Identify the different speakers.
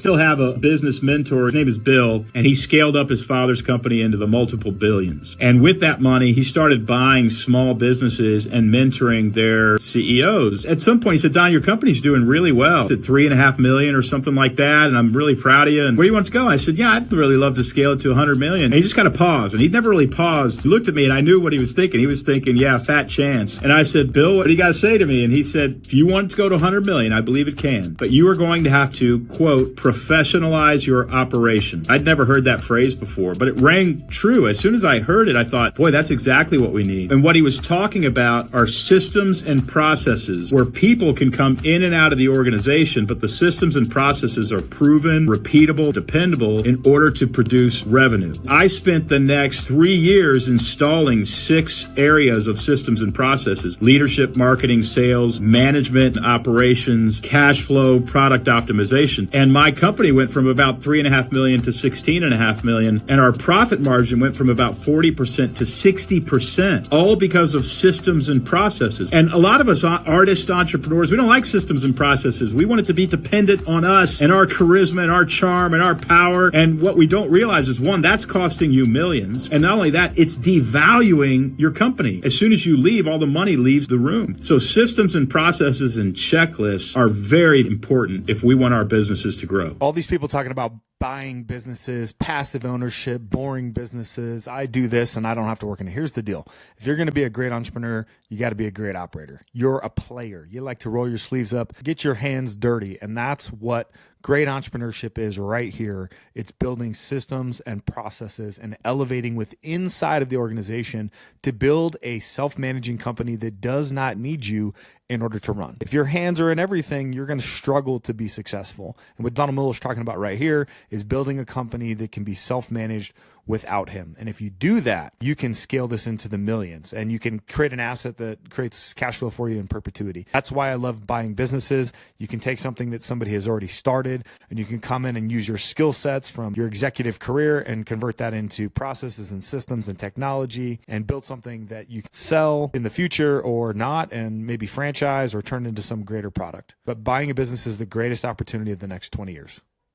Speaker 1: still have a business mentor. His name is Bill, and he scaled up his father's company into the multiple billions. And with that money, he started buying small businesses and mentoring their CEOs. At some point, he said, Don, your company's doing really well. It's at $3.5 million or something like that, and I'm really proud of you. And where do you want to go? I said, yeah, I'd really love to scale it to 100 million. And he just kind of paused, and he'd never really paused. He looked at me, and I knew what he was thinking. He was thinking, yeah, fat chance. And I said, Bill, what do you got to say to me? And he said, if you want to go to 100 million, I believe it can. But you are going to have to, quote, professionalize your operation. I'd never heard that phrase before, but it rang true. As soon as I heard it, I thought, boy, that's exactly what we need. And what he was talking about are systems and processes where people can come in and out of the organization, but the systems and processes are proven, repeatable, dependable in order to produce revenue. I spent the next 3 years installing 6 areas of systems and processes: leadership, marketing, sales, management, operations, cash flow, product optimization. And my company went from about 3.5 million to 16.5 million. And our profit margin went from about 40% to 60%, all because of systems and processes. And a lot of us artist entrepreneurs, we don't like systems and processes. We want it to be dependent on us and our charisma and our charm and our power. And what we don't realize is, one, that's costing you millions. And not only that, it's devaluing your company. As soon as you leave, all the money leaves the room. So systems and processes and checklists are very important if we want our businesses to grow.
Speaker 2: All these people talking about buying businesses, passive ownership, boring businesses. I do this and I don't have to work in it. Here's the deal. If you're going to be a great entrepreneur, you got to be a great operator. You're a player. You like to roll your sleeves up, get your hands dirty. And that's what great entrepreneurship is right here. It's building systems and processes and elevating with inside of the organization to build a self-managing company that does not need you in order to run. If your hands are in everything, you're going to struggle to be successful. And what Donald Miller's talking about right here is building a company that can be self-managed without him. And if you do that, you can scale this into the millions and you can create an asset that creates cash flow for you in perpetuity. That's why I love buying businesses. You can take something that somebody has already started and you can come in and use your skill sets from your executive career and convert that into processes and systems and technology and build something that you can sell in the future or not, and maybe franchise or turn into some greater product. But buying a business is the greatest opportunity of the next 20 years.